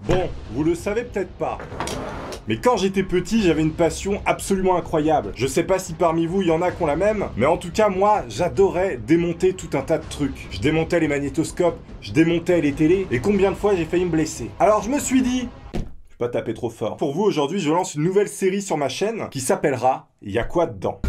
Bon, vous le savez peut-être pas, mais quand j'étais petit, j'avais une passion absolument incroyable. Je sais pas si parmi vous, il y en a qui ont la même, mais en tout cas, moi, j'adorais démonter tout un tas de trucs. Je démontais les magnétoscopes, je démontais les télés, et combien de fois j'ai failli me blesser. Alors je me suis dit... Je vais pas taper trop fort. Pour vous, aujourd'hui, je lance une nouvelle série sur ma chaîne qui s'appellera « Y'a quoi dedans ?»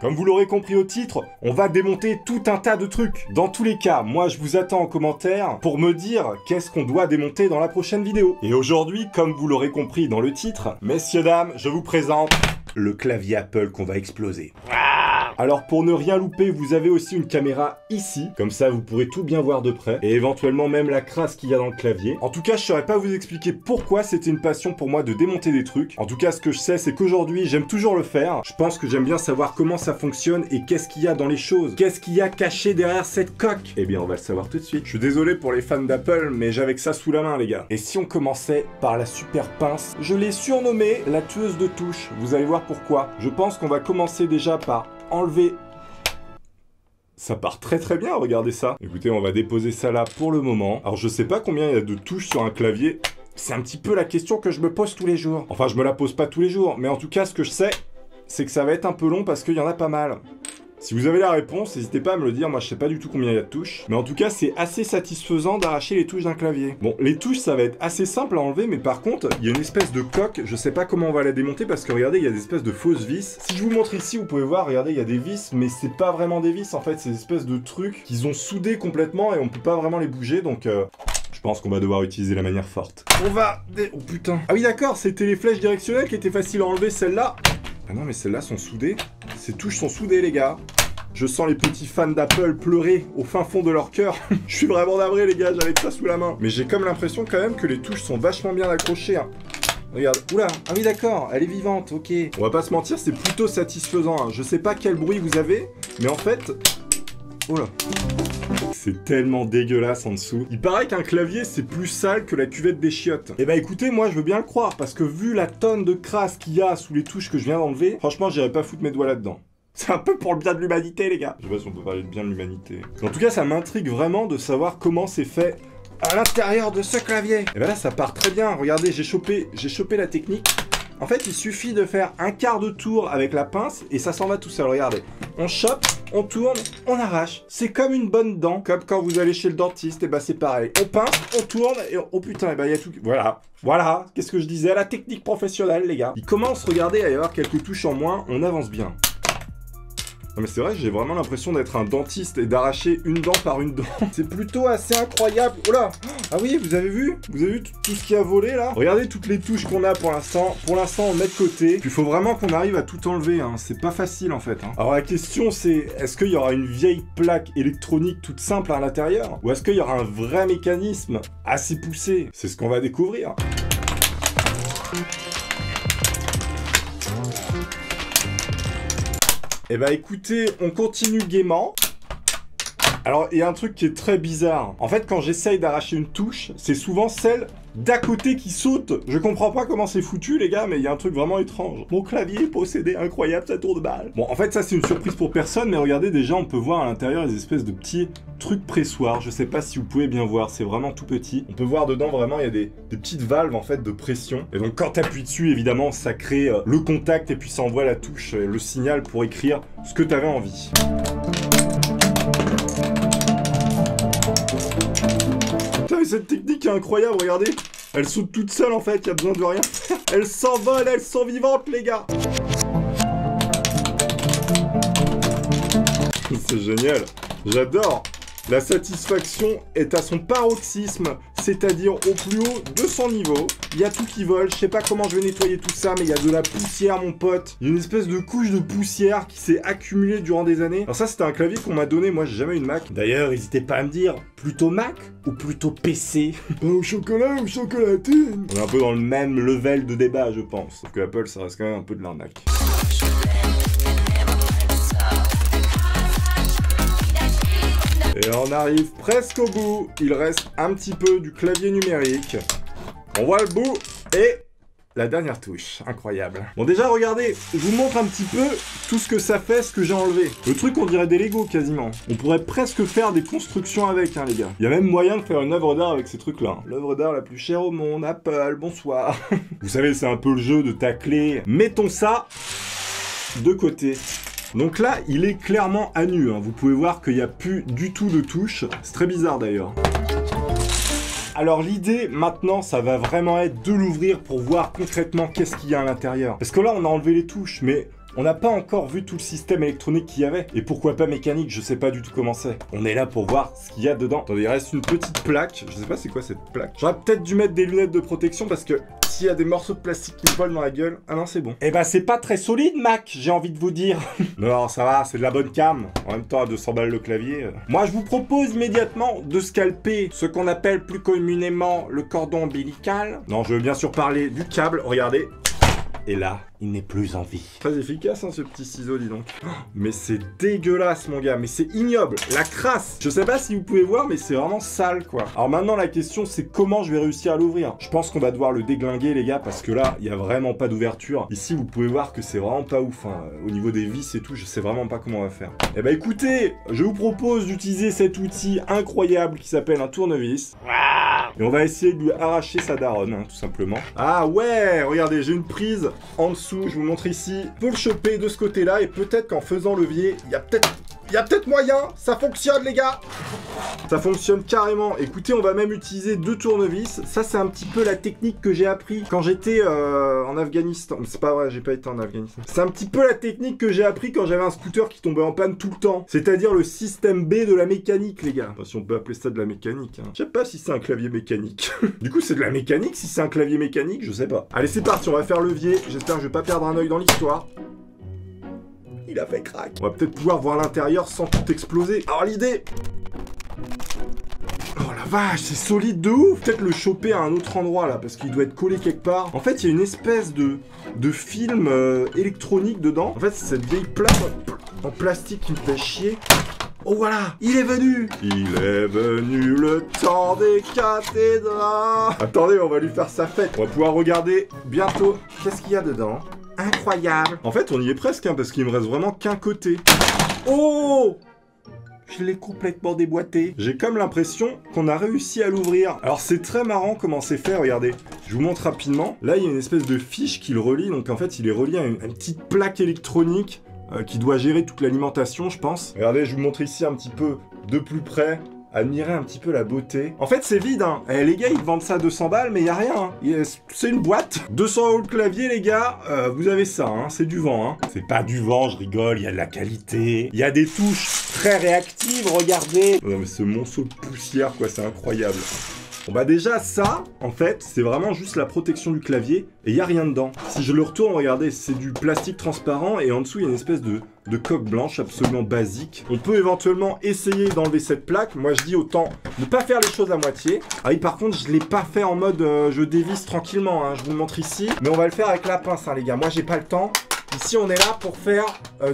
Comme vous l'aurez compris au titre, on va démonter tout un tas de trucs. Dans tous les cas, moi je vous attends en commentaire pour me dire qu'est-ce qu'on doit démonter dans la prochaine vidéo. Et aujourd'hui, comme vous l'aurez compris dans le titre, messieurs dames, je vous présente le clavier Apple qu'on va exploser. Alors pour ne rien louper, vous avez aussi une caméra ici, comme ça vous pourrez tout bien voir de près, et éventuellement même la crasse qu'il y a dans le clavier. En tout cas, je saurais pas vous expliquer pourquoi c'était une passion pour moi de démonter des trucs. En tout cas, ce que je sais, c'est qu'aujourd'hui, j'aime toujours le faire. Je pense que j'aime bien savoir comment ça fonctionne et qu'est-ce qu'il y a dans les choses. Qu'est-ce qu'il y a caché derrière cette coque? Eh bien, on va le savoir tout de suite. Je suis désolé pour les fans d'Apple, mais j'avais que ça sous la main, les gars. Et si on commençait par la super pince, je l'ai surnommée la tueuse de touches. Vous allez voir pourquoi. Je pense qu'on va commencer déjà par enlever... Ça part très très bien, regardez ça. Écoutez, on va déposer ça là pour le moment. Alors je sais pas combien il y a de touches sur un clavier. C'est un petit peu la question que je me pose tous les jours. Enfin, je me la pose pas tous les jours, mais en tout cas, ce que je sais, c'est que ça va être un peu long parce qu'il y en a pas mal. Si vous avez la réponse, n'hésitez pas à me le dire, moi je sais pas du tout combien il y a de touches. Mais en tout cas, c'est assez satisfaisant d'arracher les touches d'un clavier. Bon, les touches, ça va être assez simple à enlever, mais par contre, il y a une espèce de coque, je sais pas comment on va la démonter, parce que regardez, il y a des espèces de fausses vis. Si je vous montre ici, vous pouvez voir, regardez, il y a des vis, mais c'est pas vraiment des vis, en fait, c'est des espèces de trucs qu'ils ont soudés complètement, et on peut pas vraiment les bouger, donc... Je pense qu'on va devoir utiliser la manière forte. On va... Oh putain. Ah oui d'accord, c'était les flèches directionnelles qui étaient faciles à enlever, celles-là. Ah non mais celles-là sont soudées. Ces touches sont soudées les gars. Je sens les petits fans d'Apple pleurer au fin fond de leur cœur. Je suis vraiment navré les gars, j'avais ça sous la main. Mais j'ai comme l'impression quand même que les touches sont vachement bien accrochées. Hein. Regarde, oula, ah oui d'accord, elle est vivante, ok. On va pas se mentir, c'est plutôt satisfaisant. Hein. Je sais pas quel bruit vous avez, mais en fait... Oh là. C'est tellement dégueulasse en dessous. Il paraît qu'un clavier, c'est plus sale que la cuvette des chiottes. Eh bah écoutez, moi je veux bien le croire, parce que vu la tonne de crasse qu'il y a sous les touches que je viens d'enlever, franchement j'irais pas foutre mes doigts là-dedans. C'est un peu pour le bien de l'humanité les gars. Je sais pas si on peut parler de bien de l'humanité. En tout cas, ça m'intrigue vraiment de savoir comment c'est fait à l'intérieur de ce clavier. Et bah là, ça part très bien. Regardez, j'ai chopé la technique. En fait, il suffit de faire un quart de tour avec la pince et ça s'en va tout seul. Regardez, on chope, on tourne, on arrache. C'est comme une bonne dent, comme quand vous allez chez le dentiste, et bah c'est pareil. On pince, on tourne et oh putain, et bah il y a tout. Voilà, qu'est-ce que je disais, la technique professionnelle les gars. Il commence, regardez, à y avoir quelques touches en moins, on avance bien. Non mais c'est vrai, j'ai vraiment l'impression d'être un dentiste et d'arracher une dent par une dent. C'est plutôt assez incroyable. Oh là! Ah oui, vous avez vu? Vous avez vu tout ce qui a volé là? Regardez toutes les touches qu'on a pour l'instant. Pour l'instant, on met de côté. Puis il faut vraiment qu'on arrive à tout enlever. Hein. C'est pas facile en fait. Hein. Alors la question c'est, est-ce qu'il y aura une vieille plaque électronique toute simple à l'intérieur? Ou est-ce qu'il y aura un vrai mécanisme assez poussé? C'est ce qu'on va découvrir. Eh bah écoutez, on continue gaiement. Alors, il y a un truc qui est très bizarre. En fait, quand j'essaye d'arracher une touche, c'est souvent celle d'à côté qui saute. Je comprends pas comment c'est foutu, les gars, mais il y a un truc vraiment étrange. Mon clavier est possédé, incroyable, ça tourne mal. Bon, en fait, ça, c'est une surprise pour personne, mais regardez, déjà, on peut voir à l'intérieur des espèces de petits trucs pressoirs. Je sais pas si vous pouvez bien voir, c'est vraiment tout petit. On peut voir dedans, vraiment, il y a des petites valves, en fait, de pression. Et donc, quand t'appuies dessus, évidemment, ça crée le contact, et puis ça envoie la touche, le signal pour écrire ce que t'avais envie. Putain, mais cette technique est incroyable, regardez. Elles sautent toutes seules en fait, il y a besoin de rien faire. Elles s'envolent, elles sont vivantes les gars. C'est génial, j'adore. La satisfaction est à son paroxysme, c'est-à-dire au plus haut de son niveau. Il y a tout qui vole, je sais pas comment je vais nettoyer tout ça, mais il y a de la poussière mon pote. Il y a une espèce de couche de poussière qui s'est accumulée durant des années. Alors ça c'était un clavier qu'on m'a donné, moi j'ai jamais eu de Mac. D'ailleurs, n'hésitez pas à me dire, plutôt Mac ou plutôt PC? Au chocolat ou chocolatine? On est un peu dans le même level de débat je pense. Sauf que Apple ça reste quand même un peu de l'arnaque. Et on arrive presque au bout. Il reste un petit peu du clavier numérique. On voit le bout et la dernière touche, incroyable. Bon déjà regardez, je vous montre un petit peu tout ce que ça fait, ce que j'ai enlevé. Le truc on dirait des Lego quasiment. On pourrait presque faire des constructions avec hein les gars. Il y a même moyen de faire une œuvre d'art avec ces trucs là. L'œuvre d'art la plus chère au monde, Apple, bonsoir. Vous savez c'est un peu le jeu de tacler. Mettons ça de côté. Donc là, il est clairement à nu, hein. Vous pouvez voir qu'il n'y a plus du tout de touche. C'est très bizarre d'ailleurs. Alors l'idée maintenant ça va vraiment être de l'ouvrir pour voir concrètement qu'est-ce qu'il y a à l'intérieur. Parce que là on a enlevé les touches mais on n'a pas encore vu tout le système électronique qu'il y avait. Et pourquoi pas mécanique, je sais pas du tout comment c'est. On est là pour voir ce qu'il y a dedans. Attendez, il reste une petite plaque. Je sais pas c'est quoi cette plaque. J'aurais peut-être dû mettre des lunettes de protection parce que s'il y a des morceaux de plastique qui me volent dans la gueule... Ah non c'est bon. Eh ben c'est pas très solide Mac, j'ai envie de vous dire. Non ça va, c'est de la bonne cam. En même temps à 200 balles le clavier. Moi je vous propose immédiatement de scalper ce qu'on appelle plus communément le cordon ombilical. Non je veux bien sûr parler du câble, regardez. Et là, il n'est plus en vie. Très efficace, hein, ce petit ciseau, dis donc. Oh, mais c'est dégueulasse, mon gars. Mais c'est ignoble. La crasse. Je sais pas si vous pouvez voir, mais c'est vraiment sale, quoi. Alors maintenant, la question, c'est comment je vais réussir à l'ouvrir. Je pense qu'on va devoir le déglinguer, les gars, parce que là, il y a vraiment pas d'ouverture. Ici, vous pouvez voir que c'est vraiment pas ouf. Hein. Au niveau des vis et tout, je sais vraiment pas comment on va faire. Eh ben, écoutez, je vous propose d'utiliser cet outil incroyable qui s'appelle un tournevis. Et on va essayer de lui arracher sa daronne, hein, tout simplement. Ah ouais, regardez, j'ai une prise en dessous, je vous montre ici. On peut le choper de ce côté-là et peut-être qu'en faisant levier, il y a peut-être moyen, ça fonctionne les gars. Ça fonctionne carrément. Écoutez, on va même utiliser 2 tournevis. Ça, c'est un petit peu la technique que j'ai appris quand j'étais en Afghanistan. C'est pas vrai, j'ai pas été en Afghanistan. C'est un petit peu la technique que j'ai appris quand j'avais un scooter qui tombait en panne tout le temps. C'est-à-dire le système B de la mécanique, les gars. Enfin, si on peut appeler ça de la mécanique. Hein. Je sais pas si c'est un clavier mécanique. Du coup, c'est de la mécanique. Si c'est un clavier mécanique, je sais pas. Allez, c'est parti, on va faire levier. J'espère que je vais pas perdre un œil dans l'histoire. Il a fait crack. On va peut-être pouvoir voir l'intérieur sans tout exploser. Alors l'idée... Oh la vache, c'est solide de ouf. Peut-être le choper à un autre endroit là, parce qu'il doit être collé quelque part. En fait, il y a une espèce de film électronique dedans. En fait, c'est cette vieille plaque en plastique qui me fait chier. Oh voilà, il est venu. Il est venu le temps des cathédrales. Attendez, on va lui faire sa fête. On va pouvoir regarder bientôt qu'est-ce qu'il y a dedans. Incroyable. En fait, on y est presque, hein, parce qu'il me reste vraiment qu'un côté. Oh! Je l'ai complètement déboîté. J'ai comme l'impression qu'on a réussi à l'ouvrir. Alors c'est très marrant comment c'est fait, regardez. Je vous montre rapidement. Là, il y a une espèce de fiche qui le relie. Donc en fait, il est relié à une petite plaque électronique qui doit gérer toute l'alimentation, je pense. Regardez, je vous montre ici un petit peu de plus près. Admirez un petit peu la beauté. En fait, c'est vide, hein. Eh, les gars, ils vendent ça à 200 balles, mais il n'y a rien. Hein. C'est une boîte. 200 € le clavier, les gars. Vous avez ça, hein. C'est du vent, hein. C'est pas du vent, je rigole. Il y a de la qualité. Il y a des touches très réactives, regardez. Non, mais ce monceau de poussière, quoi, c'est incroyable. Bon bah déjà ça, en fait, c'est vraiment juste la protection du clavier et il n'y a rien dedans. Si je le retourne, regardez, c'est du plastique transparent et en dessous il y a une espèce de coque blanche absolument basique. On peut éventuellement essayer d'enlever cette plaque. Moi je dis autant ne pas faire les choses à moitié. Ah oui, par contre je ne l'ai pas fait en mode je dévisse tranquillement, hein. Je vous le montre ici. Mais on va le faire avec la pince, hein, les gars. Moi j'ai pas le temps. Ici, on est là pour faire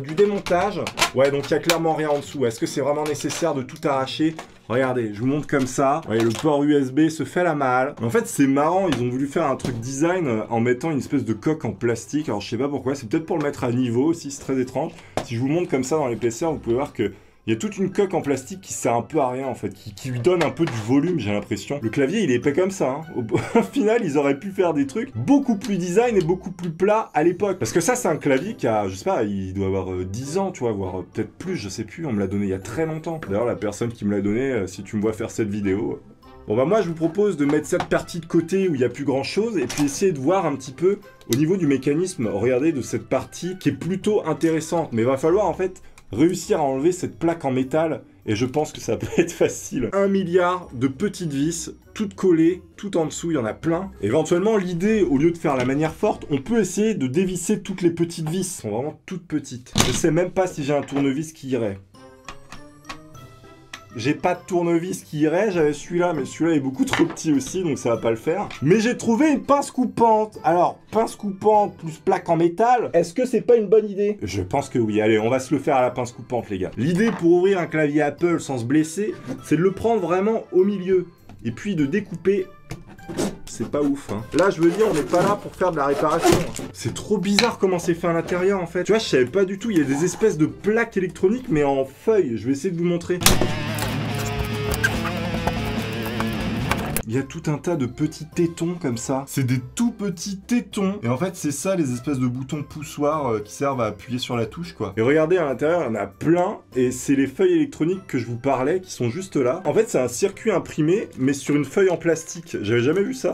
du démontage. Ouais, donc il n'y a clairement rien en dessous. Est-ce que c'est vraiment nécessaire de tout arracher ? Regardez, je vous montre comme ça. Voyez, le port USB se fait la malle. En fait, c'est marrant. Ils ont voulu faire un truc design en mettant une espèce de coque en plastique. Alors, je sais pas pourquoi. C'est peut-être pour le mettre à niveau aussi. C'est très étrange. Si je vous montre comme ça dans l'épaisseur, vous pouvez voir que il y a toute une coque en plastique qui sert un peu à rien en fait, qui lui donne un peu du volume, j'ai l'impression. Le clavier, il est épais comme ça. Hein. Au final, ils auraient pu faire des trucs beaucoup plus design et beaucoup plus plats à l'époque. Parce que ça, c'est un clavier qui a, je sais pas, il doit avoir 10 ans, tu vois, voire peut-être plus, je sais plus. On me l'a donné il y a très longtemps. D'ailleurs, la personne qui me l'a donné, si tu me vois faire cette vidéo... Bon bah moi, je vous propose de mettre cette partie de côté où il n'y a plus grand-chose et puis essayer de voir un petit peu au niveau du mécanisme, regardez, de cette partie qui est plutôt intéressante. Mais il va falloir en fait... réussir à enlever cette plaque en métal, et je pense que ça peut être facile. 1 milliard de petites vis, toutes collées, tout en dessous, il y en a plein. Éventuellement, l'idée, au lieu de faire la manière forte, on peut essayer de dévisser toutes les petites vis. Elles sont vraiment toutes petites. Je sais même pas si j'ai un tournevis qui irait. J'ai pas de tournevis qui irait, j'avais celui-là, mais celui-là est beaucoup trop petit aussi, donc ça va pas le faire. Mais j'ai trouvé une pince coupante. Alors, pince coupante plus plaque en métal, est-ce que c'est pas une bonne idée? Je pense que oui, allez, on va se le faire à la pince coupante, les gars. L'idée pour ouvrir un clavier Apple sans se blesser, c'est de le prendre vraiment au milieu. Et puis de découper c'est pas ouf. Hein. Là, je veux dire, on n'est pas là pour faire de la réparation. Hein. C'est trop bizarre comment c'est fait à l'intérieur, en fait. Tu vois, je savais pas du tout. Il y a des espèces de plaques électroniques, mais en feuilles. Je vais essayer de vous montrer. Il y a tout un tas de petits tétons comme ça. C'est des tout petits tétons. Et en fait, c'est ça les espèces de boutons poussoirs qui servent à appuyer sur la touche, quoi. Et regardez, à l'intérieur, il y en a plein. Et c'est les feuilles électroniques que je vous parlais qui sont juste là. En fait, c'est un circuit imprimé, mais sur une feuille en plastique. J'avais jamais vu ça.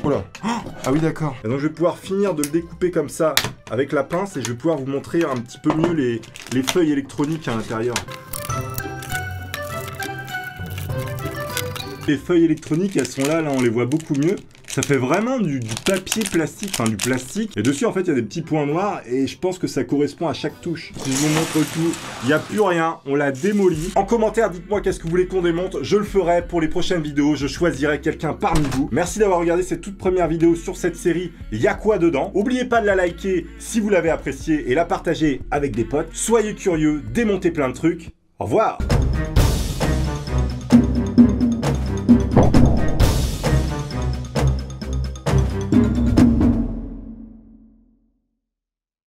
Oh là. Ah oui, d'accord. Et donc, je vais pouvoir finir de le découper comme ça avec la pince et je vais pouvoir vous montrer un petit peu mieux les feuilles électroniques à l'intérieur. Les feuilles électroniques, elles sont là, on les voit beaucoup mieux. Ça fait vraiment du papier plastique, enfin du plastique. Et dessus, en fait, il y a des petits points noirs et je pense que ça correspond à chaque touche. Si je vous montre tout, il n'y a plus rien, on l'a démoli. En commentaire, dites-moi qu'est-ce que vous voulez qu'on démonte. Je le ferai pour les prochaines vidéos, je choisirai quelqu'un parmi vous. Merci d'avoir regardé cette toute première vidéo sur cette série. Il y a quoi dedans? N'oubliez pas de la liker si vous l'avez appréciée et la partager avec des potes. Soyez curieux, démontez plein de trucs. Au revoir!